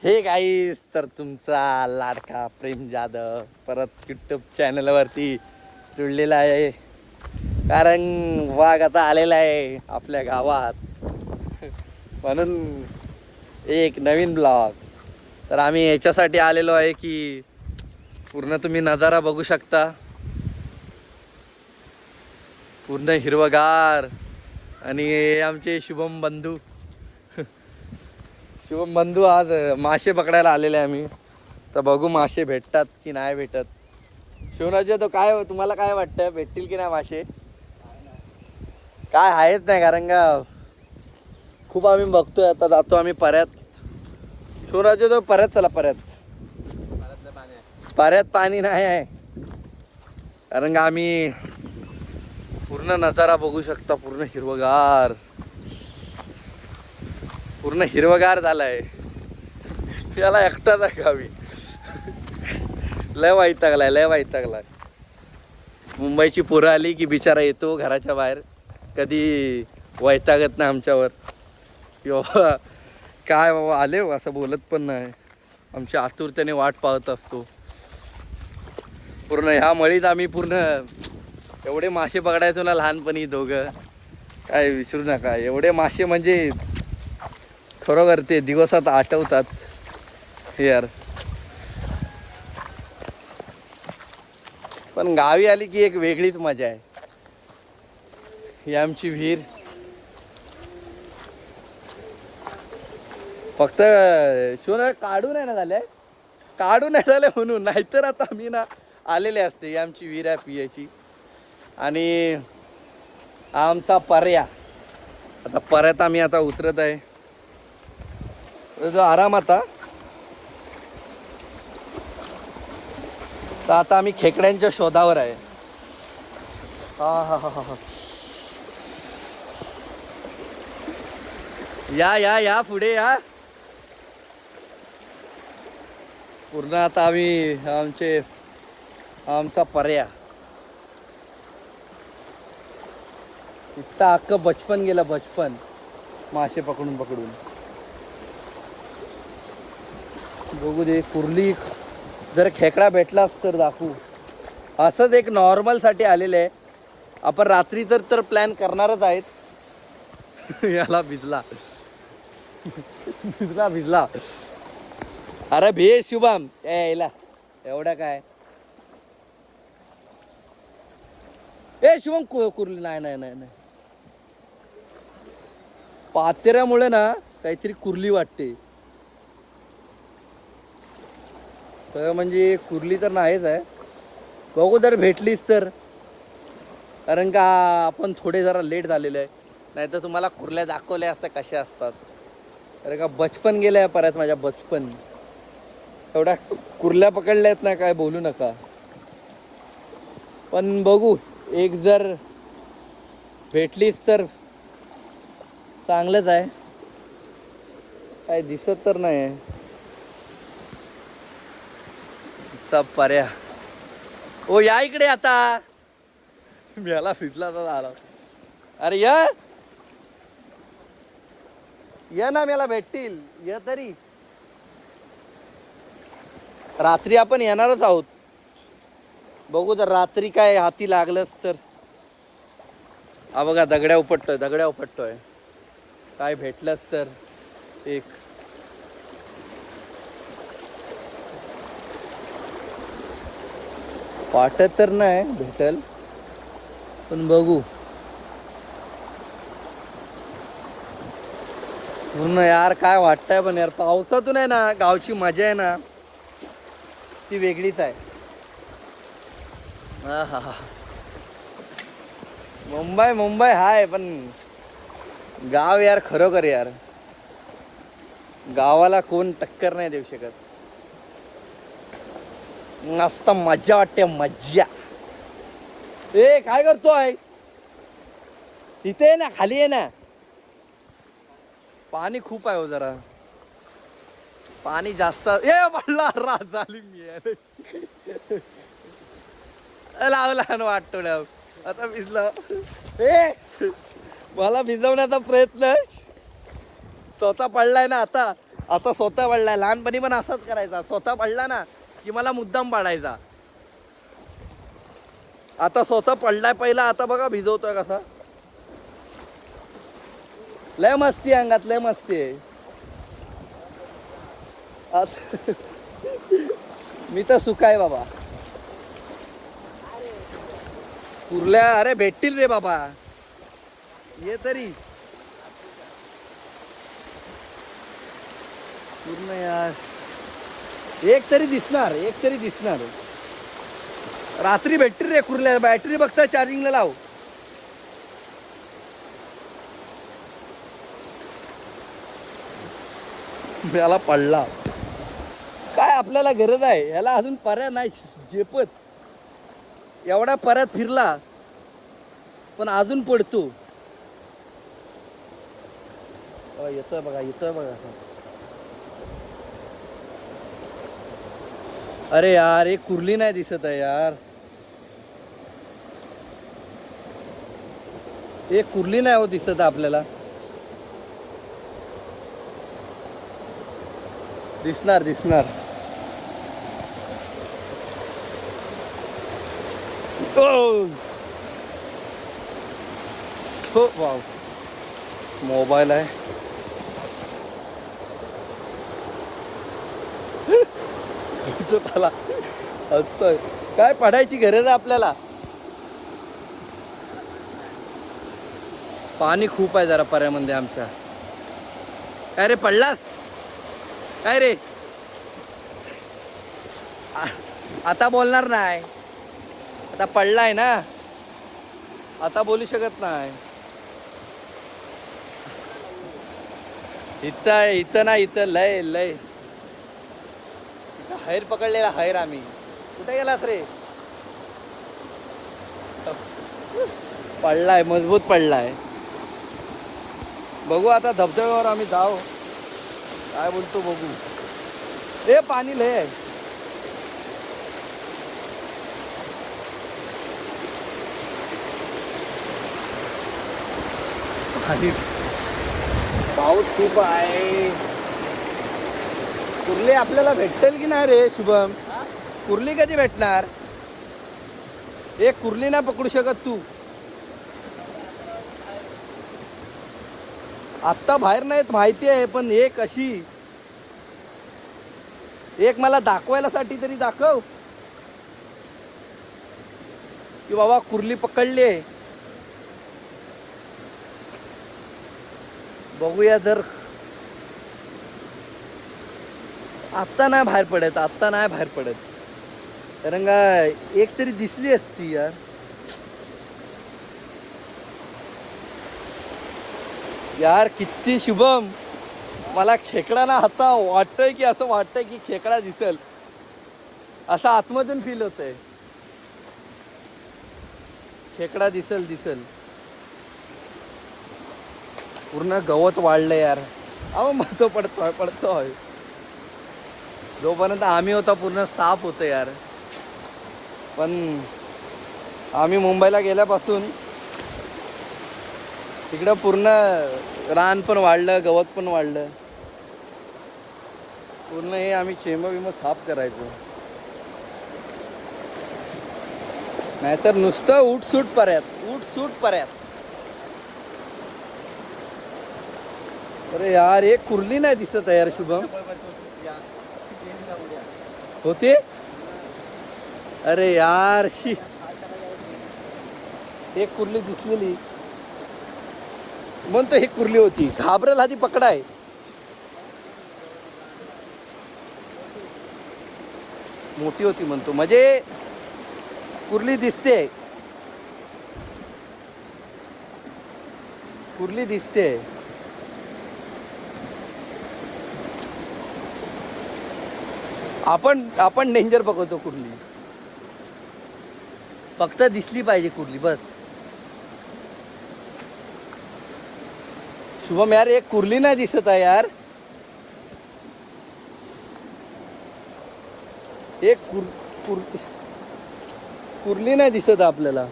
Hey guys, तर तुमचा लाडका प्रेम जाधव परत यूट्यूब चॅनलवरती जुळलेला आहे. कारण वाघ आता आलेला आहे आपल्या गावात म्हणून एक नवीन ब्लॉग. तर आम्ही याच्यासाठी आलेलो आहे की पूर्ण तुम्ही नजारा बघू शकता, पूर्ण हिरवगार. आणि आमचे शुभम बंधू आज मासे पकडायला आलेले आहे आम्ही. तर बघू मासे भेटतात की नाही भेटत. शिवराज, तो काय तुम्हाला काय वाटतं, भेटतील की नाही मासे? काय आहेच नाही, कारण का खूप आम्ही बघतोय. आता जातो आम्ही पर्यात. शिवराज, तो पर्यात चला, पर्यात पाणी नाही आहे. कारण का आम्ही पूर्ण नजारा बघू शकता, पूर्ण हिरवगार झालाय. याला एकटाच आहे गावी. लय वैतागलाय. मुंबईची पोरं आली की बिचारा येतो घराच्या बाहेर, कधी वैतागत नाही आमच्यावर किंवा काय बाबा आले असं बोलत पण नाही. आमची आतुरतेने वाट पाहत असतो. पूर्ण ह्या मळीत आम्ही एवढे मासे पकडायचो ना लहानपणी दोघं, काय विचारू नका. एवढे मासे म्हणजे खरोखर ते दिवसात आठवतात यार. पण गावी आली की एक वेगळीच मजा आहे. ही आमची विहीर. फक्त शिवना काढू नाही झाले म्हणून, नाहीतर आता आम्ही ना आलेले असते. ही आमची विहीर आहे पियाची. आणि आमचा पर्या. आता पर्यात आम्ही आता उतरत आहे. जो आराम आता. तर आता आम्ही खेकड्यांच्या शोधावर आहे. हा. या पुढे या. पूर्ण आता आम्ही आमचा पर्या. इतका अख्खं बचपन गेलं, मासे पकडून. बघू दे कुर्ली, जर खेकडा भेटलाच तर दाखवू. असंच एक नॉर्मलसाठी आलेलं आहे आपण. रात्री तर प्लॅन करणारच आहेत. याला भिजला. अरे भे शुभम, यायला एवढा काय. शुभम कुर्ली नाही. पातेऱ्यामुळे ना काहीतरी कुर्ली वाटते. म्हणजे कुर्ली तर नाहीच आहे. बघू जर भेटलीच तर. कारण का आपण थोडे जरा लेट झालेले आहे. नाही तर तुम्हाला कुर्ल्या दाखवल्या असत्या कशा असतात. कारण का बचपन गेलं आहे परत माझ्या बचपन. एवढ्या कुर्ल्या पकडल्या आहेत ना, काय बोलू नका. पण बघू, एक जर भेटलीच तर चांगलंच आहे. काय दिसत तर नाही आहे पर्या. ओ या इकडे आता. मला फिजला तर आला. अरे या ना, मला भेटतील. या तरी. रात्री आपण येणारच आहोत. बघू जर रात्री काय हाती लागलंच तर. हा बघा, दगड्या उपटतोय. काय भेटलंच तर एक. वाटत तर नाही भेटल, पण बघू. पूर्ण यार काय वाटतंय, पण यार पावसातून आहे ना गावची मजा आहे ना ती वेगळीच आहे. हा. मुंबई हाय, पण गाव यार खरोखर यार. गावाला कोण टक्कर नाही देऊ शकत. मस्त मज्जा वाटते, मज्जा. काय करतोय इथे? आहे ना, खाली आहे ना. पाणी खूप आहे हो जरा. पाणी जास्त पडला. रात झाली मी लावला वाटतो आता भिजला. मला भिजवण्याचा प्रयत्न स्वतः पडलाय ना आता. आता स्वतः पडलाय. लहानपणी पण असाच करायचा, स्वतः पडला ना की मला मुद्दाम पाडायचा. आता स्वतः पडलाय पहिला, आता बघा भिजवतोय कसा. लय मस्ती अंगात, लय मस्ती आहे. मी तर सुखाय बाबा. कुर्ल्या अरे भेटतील रे बाबा, ये तरी पूर्ण यार. एक तरी दिसणार, एक तरी दिसणार. रात्री भेटतील रे कुर्ल्या. बॅटरी बघता चार्जिंगला लाव. याला पडला. काय आपल्याला गरज आहे याला, अजून पर्या नाही झेपत. एवढा परत फिरला पण अजून पडतो. येतोय बघा, येतोय बघा. अरे यार एक कुर्ली नाही दिसत आहे यार. एक कुर्ली नाही हो दिसत आपल्याला. दिसणार दिसणार. हो वाव, मोबाईल आहे. असतोय काय, पडायची गरज आहे आपल्याला. पाणी खूप आहे जरा पर्यामध्ये आमच्या. काय रे पडलास काय रे. आता बोलणार नाही, आता पडलाय ना, आता बोलू शकत नाही. इथं इथं ना, इथं लय लय हैर पकडलेला. हैर आम्ही. कुठे गेलास रे. पडलाय, मजबूत पडलाय. बघू आता धबधब्यावर आम्ही जाऊ, काय बोलतो बघू. ए पाणी लय आहे. पाऊस खूप आहे. कुर्ली आपल्याला भेटतील की नाही रे शुभम. कुर्ली कधी भेटणार. एक कुर्ली नाही पकडू शकत तू. आत्ता बाहेर नाहीत माहिती आहे, पण एक अशी, एक मला दाखवायला साठी तरी दाखव की बाबा कुर्ली पकडली आहे. बघूया जर. आत्ता नाही बाहेर पडत, आत्ता नाही बाहेर पडत. कारण का एक तरी दिसली असती यार. यार किती शुभम, मला खेकडा ना आता वाटतंय की, असं वाटतंय की खेकडा दिसेल असं आतमधून फील होतंय. खेकडा दिसेल दिसेल. पूर्ण गवत वाढलंय यार. अहो मग तो पडतोय पडतोय. जोपर्यंत आम्ही होता पूर्ण साफ होतं यार. पण आम्ही मुंबईला गेल्यापासून तिकडं पूर्ण रान पण वाढलं, गवत पण वाढलं. पूर्ण हे आम्ही चेंब साफ करायचो. नाहीतर नुसतं उठसूट पर्यात, उठसूट पर्यात. अरे यार एक कुर्ली नाही दिसत आहे यार शुभम. होते. अरे यार शी, एक कुर्ली दिसलेली म्हणतो ही कुर्ली होती. घाबरेल आधी पकडाय. मोठी होती म्हणतो, म्हणजे कुर्ली दिसते, कुर्ली दिसते. आपण डेंजर पकडतो कुर्ली. फक्त दिसली पाहिजे कुर्ली बस. शुभम यार एक कुर्ली नाही दिसत आहे यार. एक कुर्ली नाही दिसत आपल्याला.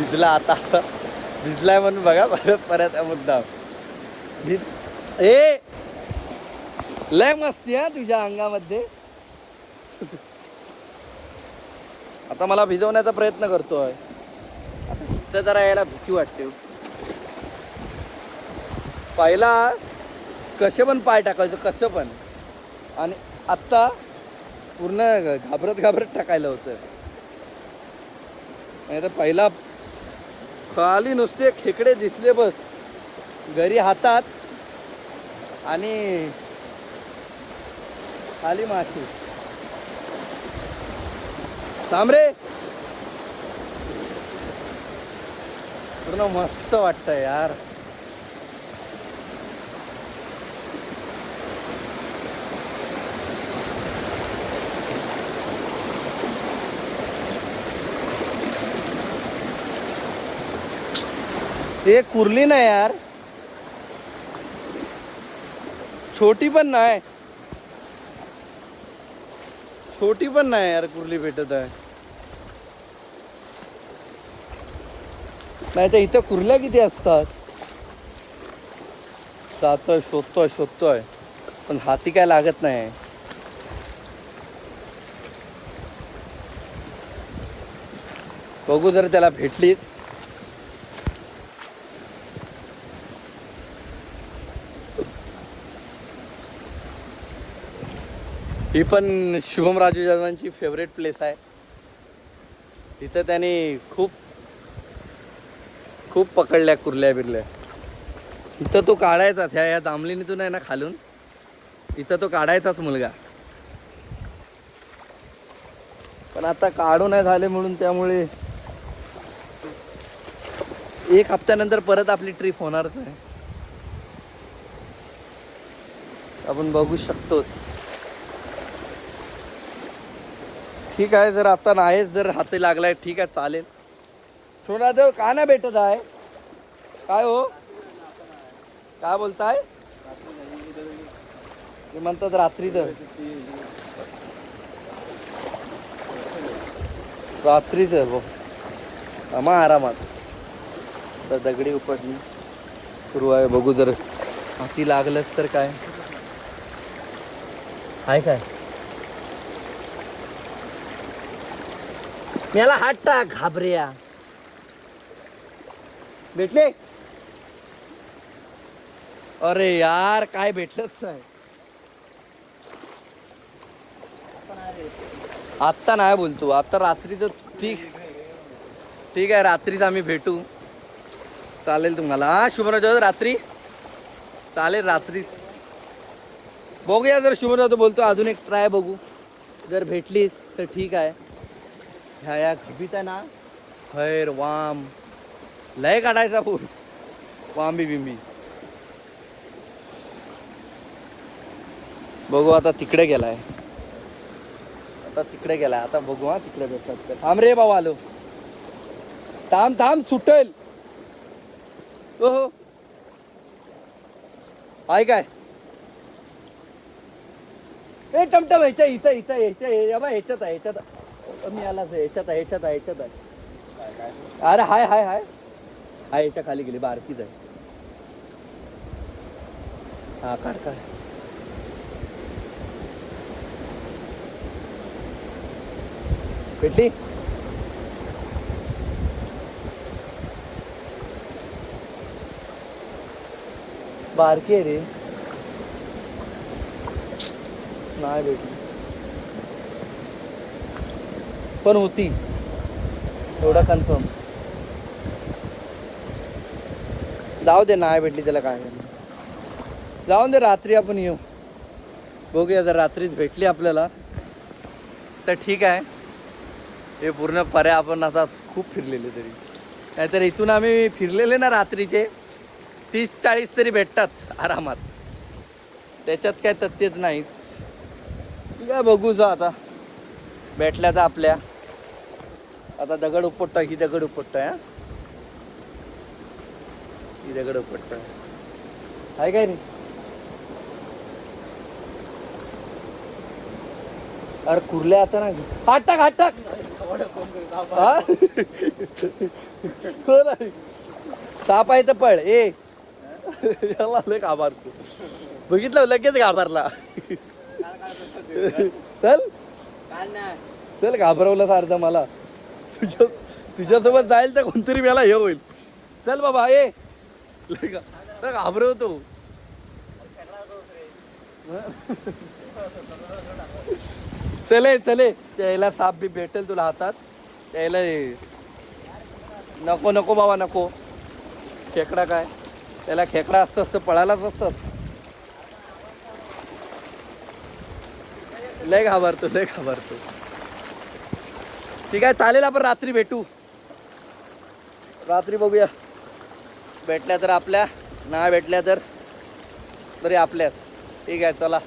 भिजला आता भिजलाय म्हणून बघा परत परत मुद्दा ए लय मस्ती हा तुझ्या अंगामध्ये. आता मला भिजवण्याचा प्रयत्न करतोय. इथं जरा यायला भीती वाटते. पहिला कसे पण पाय टाकायचं कसं पण, आणि आत्ता पूर्ण घाबरत घाबरत टाकायला होतं. नाही तर पहिला खाली नुसते खेकडे दिसले बस, घरी हातात आणि खाली माशी. तांबरे पूर्ण मस्त वाटतं यार. ते कुर्ली नाही यार, छोटी पण नाही, छोटी पण नाही यार, कुर्ली भेटत आहे. नाही तर इथं कुर्ल्या किती असतात. जातोय शोधतोय पण हाती काय लागत नाही. बघू जर त्याला भेटली. ही पण शुभम राजू जाधवांची फेवरेट प्लेस आहे. इथं त्यांनी खूप खूप पकडल्या कुर्ल्या बिरल्या. इथं तो काढायचाच, ह्या जांभलिनीतून आहे ना खालून, इथं तो काढायचाच मुलगा. पण आता काढू नाही झाले म्हणून त्यामुळे 1 हफ्त्यानंतर परत आपली ट्रिप होणारच आहे. आपण बघू शकतोस. ठीक आहे, जर आता नाहीच जर हाती लागलाय ठीक आहे चालेल. सोनादेव का नाही भेटत आहे. काय हो काय बोलताय. ते म्हणतात रात्री तर रात्रीच आहे आम्हा आरामात. तर दगडी उपटणी सुरू आहे. बघू जर हाती लागलंच तर काय आहे. काय याला हात टाक घाबऱ्या. भेटले. अरे यार काय भेटलंच नाही. आत्ता नाही बोलतो, आता रात्रीच. ठीक आहे रात्रीच आम्ही भेटू. चालेल तुम्हाला. हा शुभराज रात्री चालेल. रात्रीच बघूया. जर शुभराज बोलतो अजून एक ट्राय बघू. जर भेटलीस तर ठीक आहे. ह्या खिपीत आहे ना खैर वाम लय काढायचा पूर. वांबी बिंबी बघू. आता तिकडे गेलाय. आता बघू. हा तिकडे भेटतात. थांब रे भाऊ आलो. थांब सुटेल. हो आहे काय. ए टमटम ह्याच्या इथं ह्याच्यात मी आला ह्याच्यात आहे. अरे हाय ह्याच्या खाली गेली बारकीच आहे. हा काढ. भेटली. बारकी आहे रे. नाही भेटली पण होती एवढा कन्फर्म. जाऊ दे नाही भेटली त्याला काय जाऊन दे. रात्री आपण येऊ. बघूया जर रात्रीच भेटली आपल्याला तर ठीक आहे. हे पूर्ण पर्या आपण आता खूप फिरलेले तरी. नाहीतर इथून आम्ही फिरलेले ना रात्रीचे 30-40 तरी भेटतात आरामात. त्याच्यात काय तथ्यच नाहीच. काय बघू जा आता भेटल्या तर आपल्या. आता दगड उपटतोय. ही दगड उपटतोय. ही दगड उपटतोय. आहे काय रे. अरे कुर्ले आता ना हात टाक हात टाक हा? कोण आहे? साप आहे तर पळ ए याला लय घाबरतो बघितलं लगेच घाबरला चल चल घाबरवलं सारखं मला तुझ्यासोबत जाईल तर कोणतरी मला हे होईल चल बाबा ए घाबरवतो चले चले त्याला साप बी भेटेल तुला हातात त्याला नको नको बाबा नको खेकडा काय त्याला खेकडा असतं पळायलाच असतं लय घाबरतो लय घाबरतो ठीक आहे चालेल आपण रात्री भेटू रात्री बघूया भेटल्या तर आपल्या नाही भेटल्या तर तरी आपल्याच ठीक आहे चला